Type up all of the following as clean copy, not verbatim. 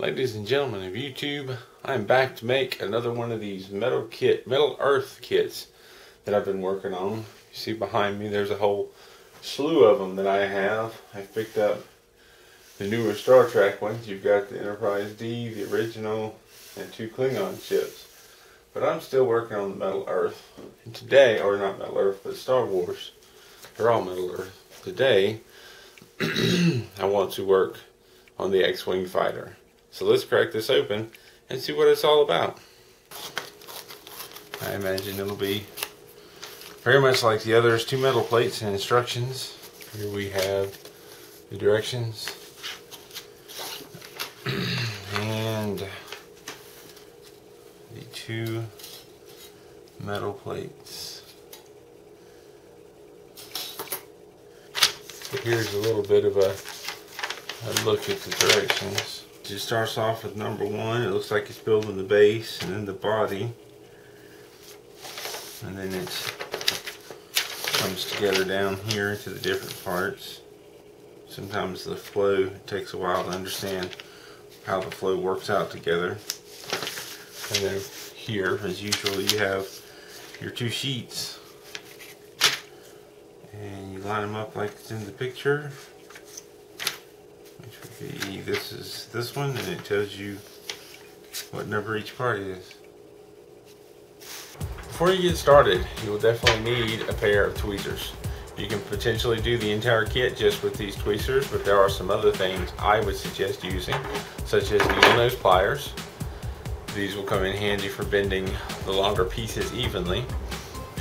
Ladies and gentlemen of YouTube, I'm back to make another one of these metal earth kits that I've been working on. You see behind me there's a whole slew of them that I have. I've picked up the newer Star Trek ones. You've got the Enterprise D, the original, and 2 Klingon ships. But I'm still working on the Metal Earth. And today, or not Metal Earth, but Star Wars. They're all Metal Earth. Today, I want to work on the X-Wing fighter. So let's crack this open and see what it's all about. I imagine it'll be very much like the others, 2 metal plates and instructions. Here we have the directions and the 2 metal plates. So here's a little bit of a look at the directions. It starts off with number 1. It looks like it's building the base and then the body, and then it comes together down here into the different parts. Sometimes the flow takes a while to understand how the flow works out together. And then here, as usual, you have your 2 sheets, and you line them up like it's in the picture. This is this one, and it tells you what number each part is. Before you get started, you will definitely need a pair of tweezers. You can potentially do the entire kit just with these tweezers, but there are some other things I would suggest using, such as needle nose pliers. These will come in handy for bending the longer pieces evenly.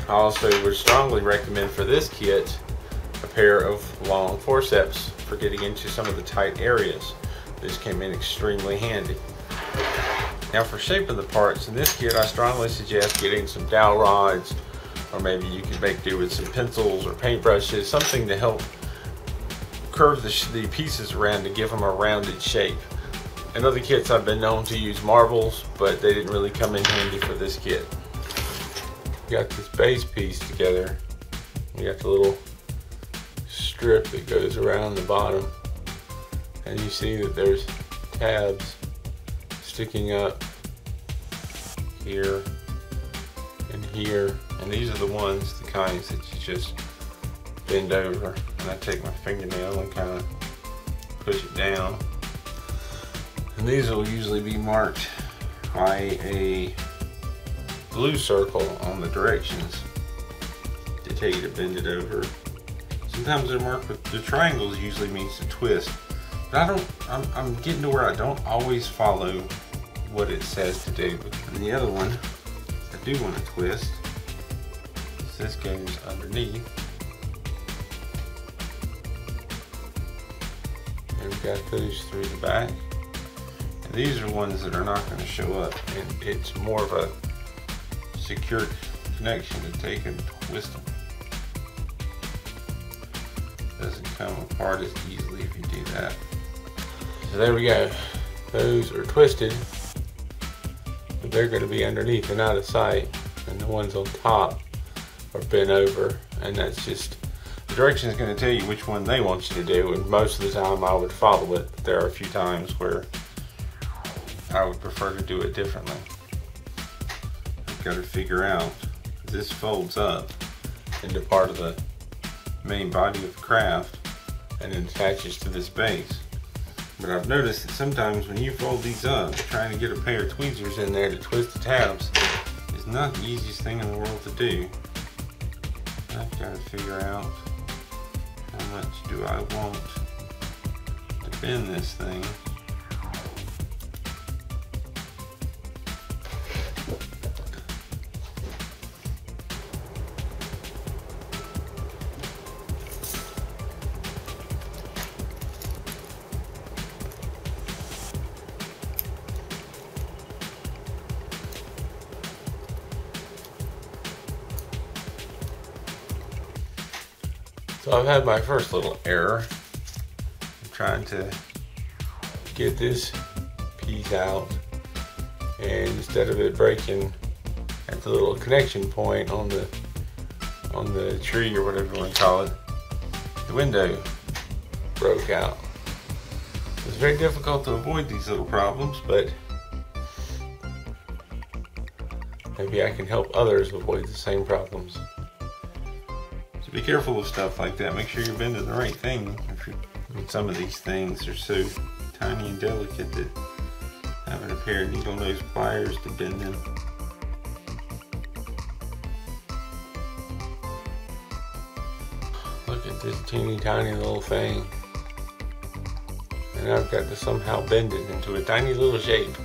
I also would strongly recommend for this kit a pair of long forceps for getting into some of the tight areas. This came in extremely handy. Now for shaping the parts in this kit, I strongly suggest getting some dowel rods, or maybe you can make do with some pencils or paintbrushes, something to help curve the pieces around to give them a rounded shape. In other kits I've been known to use marbles, but they didn't really come in handy for this kit. We got this base piece together. We got the little strip that goes around the bottom, and you see that there's tabs sticking up here and here, and these are the ones, the kinds that you just bend over, and I take my fingernail and kind of push it down, and these will usually be marked by a blue circle on the directions to tell you to bend it over. Sometimes they're marked with the triangles, usually means to twist. But I'm getting to where I don't always follow what it says to do. And the other one, I do want to twist. This goes underneath. And we've got those through the back. And these are ones that are not going to show up. And it's more of a secure connection to take and twist them. Doesn't come apart as easily if you do that. So there we go. Those are twisted, but they're going to be underneath and out of sight, and the ones on top are bent over, and that's just, the direction is going to tell you which one they want you to do, and most of the time I would follow it, but there are a few times where I would prefer to do it differently. I've got to figure out, this folds up into part of the main body of the craft and it attaches to this base. But I've noticed that sometimes when you fold these up, trying to get a pair of tweezers in there to twist the tabs is not the easiest thing in the world to do. I've got to figure out how much do I want to bend this thing. So I've had my first little error. I'm trying to get this piece out, and instead of it breaking at the little connection point on the tree or whatever you want to call it, the window broke out. It's very difficult to avoid these little problems, but maybe I can help others avoid the same problems. So be careful of stuff like that. Make sure you're bending the right thing. Some of these things are so tiny and delicate that having a pair of needle nose pliers to bend them. Look at this teeny tiny little thing. And I've got to somehow bend it into a tiny little shape.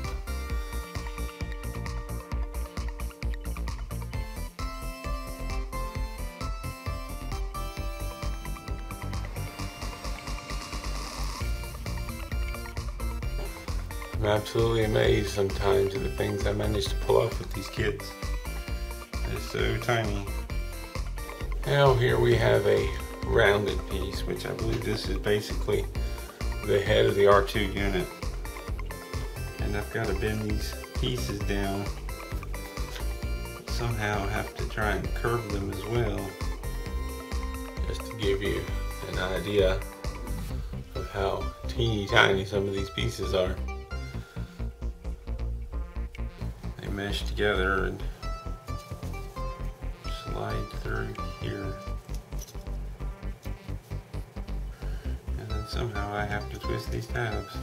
I'm absolutely amazed sometimes at the things I manage to pull off with these kids. They're so tiny. Now here we have a rounded piece, which I believe this is basically the head of the R2 unit. And I've got to bend these pieces down. Somehow I have to try and curve them as well. Just to give you an idea of how teeny tiny some of these pieces are. They mesh together and slide through here. And then somehow I have to twist these tabs.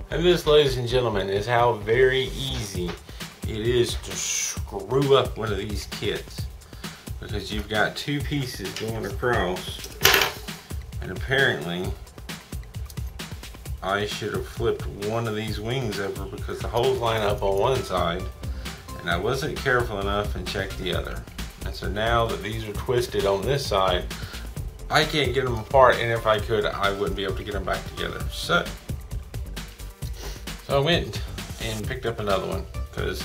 And this, ladies and gentlemen, is how very easy it is to screw up one of these kits. Because you've got two pieces going across, and apparently I should have flipped one of these wings over because the holes line up on one side and I wasn't careful enough and checked the other. And so now that these are twisted on this side, I can't get them apart, and if I could, I wouldn't be able to get them back together. So I went and picked up another one because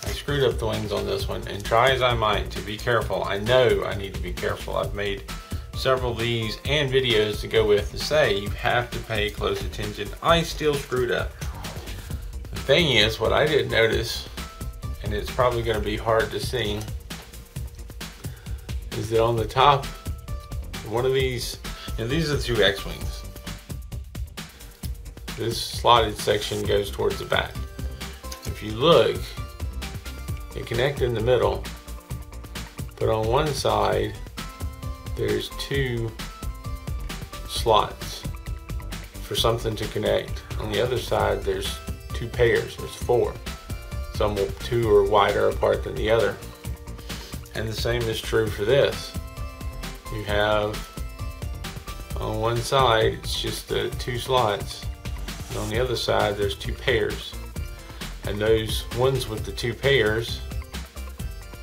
I screwed up the wings on this one, and try as I might to be careful, I know I need to be careful. I've made several of these and videos to go with to say you have to pay close attention. I still screwed up. The thing is, what I didn't notice, and it's probably going to be hard to see, is that on the top, one of these, and these are the two X-wings. This slotted section goes towards the back. If you look, they connect in the middle, but on one side there's two slots for something to connect. On the other side there's two pairs, there's four. Two are wider apart than the other. And the same is true for this. You have on one side it's just the two slots, and on the other side there's two pairs. And those ones with the two pairs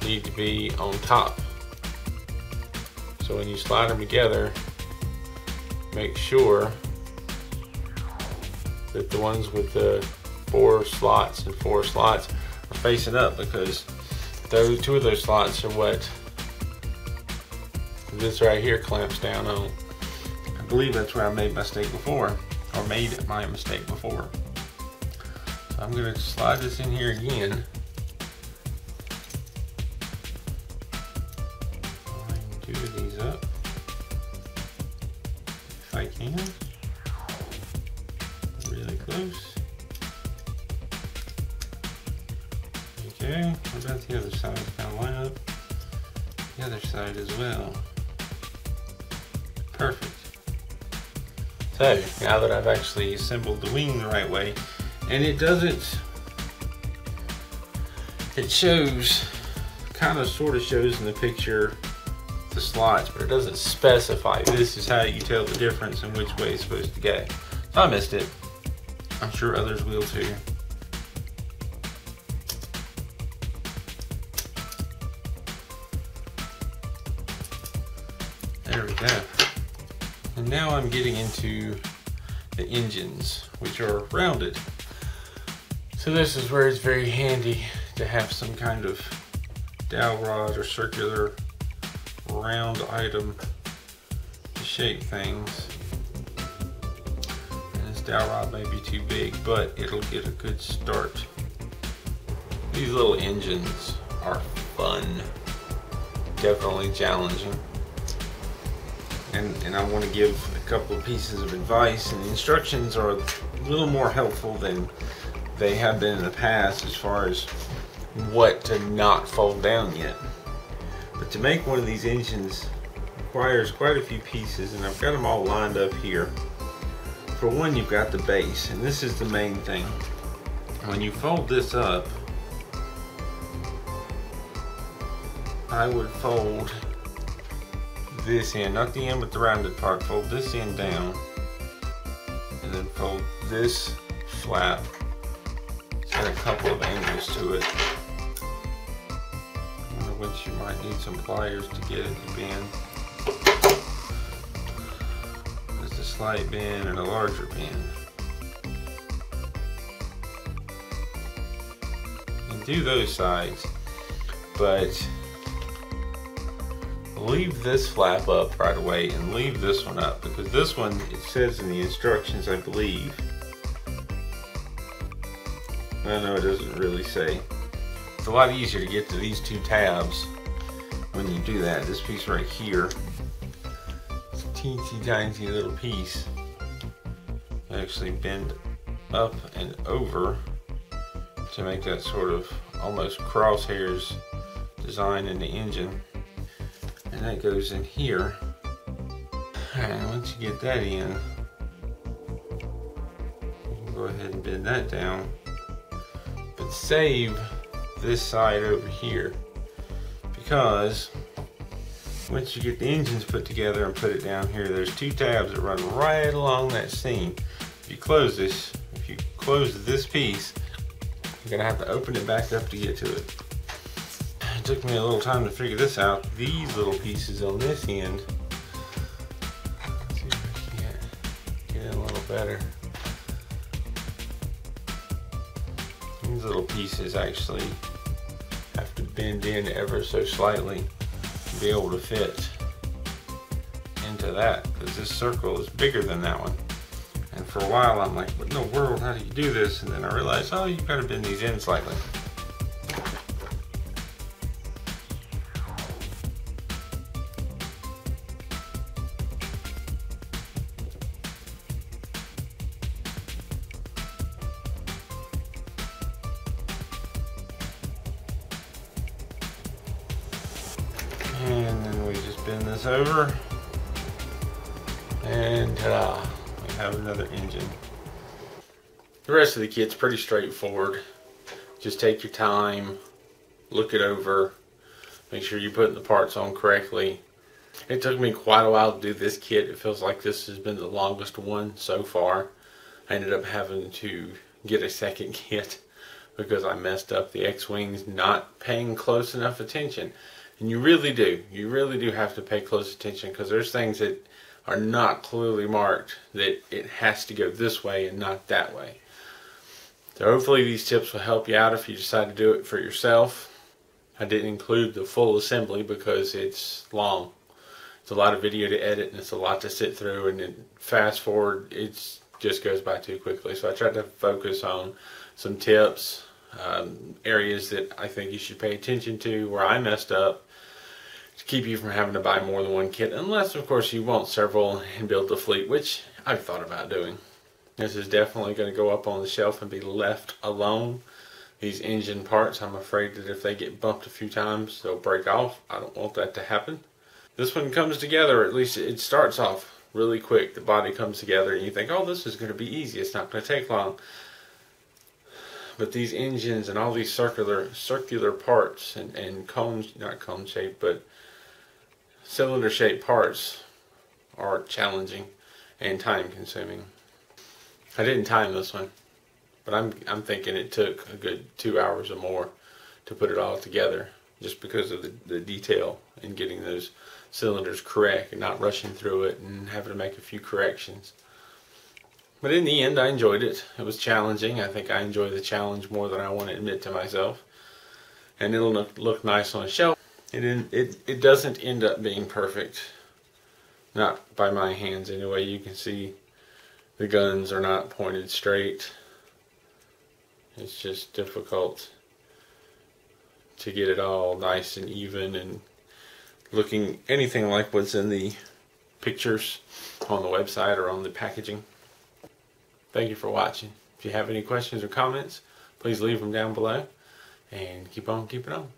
need to be on top. So when you slide them together, make sure that the ones with the four slots and four slots are facing up, because those two of those slots are what this right here clamps down on. I believe that's where I made my mistake before, or made my mistake before. So I'm going to slide this in here again. Line two of these up if I can. Really close. Okay, what about the other side? Kind of line up the other side as well. Perfect. So now that I've actually assembled the wing the right way, and it shows, kind of sort of shows in the picture the slots, but it doesn't specify. This is how you tell the difference in which way it's supposed to go. So I missed it. I'm sure others will too. There we go. And now I'm getting into the engines, which are rounded. So this is where it's very handy to have some kind of dowel rod or circular round item to shape things. And this dowel rod may be too big, but it'll get a good start. These little engines are fun, definitely challenging. And I want to give a couple of pieces of advice, and the instructions are a little more helpful than they have been in the past as far as what to not fold down yet. But to make one of these engines requires quite a few pieces, and I've got them all lined up here. For one, you've got the base, and this is the main thing. When you fold this up, I would fold this end, not the end but the rounded part. Fold this end down, and then fold this flap. It's got a couple of angles to it, which you might need some pliers to get it to bend. There's a slight bend and a larger bend. You can do those sides, but leave this flap up right away and leave this one up, because this one, it says in the instructions, I believe, I know it doesn't really say, it's a lot easier to get to these two tabs when you do that. This piece right here, it's a teensy tiny little piece. You actually bend up and over to make that sort of almost crosshairs design in the engine. And that goes in here. And once you get that in, you can go ahead and bend that down. But save this side over here, because once you get the engines put together and put it down here, there's two tabs that run right along that seam. If you close this piece, you're gonna have to open it back up to get to it. It took me a little time to figure this out. These little pieces on this end, let's see if I can get in a little better. These little pieces actually have to bend in ever so slightly to be able to fit into that, because this circle is bigger than that one. And for a while I'm like, what in the world, how do you do this? And then I realized, oh, you've got to bend these in slightly. And then we just bend this over, and we have another engine. The rest of the kit's pretty straightforward. Just take your time, look it over, make sure you're putting the parts on correctly. It took me quite a while to do this kit. It feels like this has been the longest one so far. I ended up having to get a second kit because I messed up the X-Wings, not paying close enough attention. And you really do have to pay close attention, because there's things that are not clearly marked that it has to go this way and not that way. So hopefully these tips will help you out if you decide to do it for yourself. I didn't include the full assembly because it's long. It's a lot of video to edit, and it's a lot to sit through, and then fast forward, it just goes by too quickly. So I tried to focus on some tips, areas that I think you should pay attention to, where I messed up, to keep you from having to buy more than one kit, unless of course you want several and build a fleet, which I've thought about doing. This is definitely going to go up on the shelf and be left alone. These engine parts, I'm afraid that if they get bumped a few times, they'll break off. I don't want that to happen. This one comes together, at least it starts off really quick. The body comes together and you think, oh, this is going to be easy, it's not going to take long. But these engines and all these circular parts and cones, not cone shaped, but cylinder shaped parts are challenging and time consuming. I didn't time this one, but I'm thinking it took a good 2 hours or more to put it all together, just because of the detail in getting those cylinders correct and not rushing through it and having to make a few corrections. But in the end, I enjoyed it. It was challenging. I think I enjoy the challenge more than I want to admit to myself. And it'll look nice on a shelf. It doesn't end up being perfect. Not by my hands anyway. You can see the guns are not pointed straight. It's just difficult to get it all nice and even and looking anything like what's in the pictures on the website or on the packaging. Thank you for watching. If you have any questions or comments, please leave them down below, and keep on keeping on.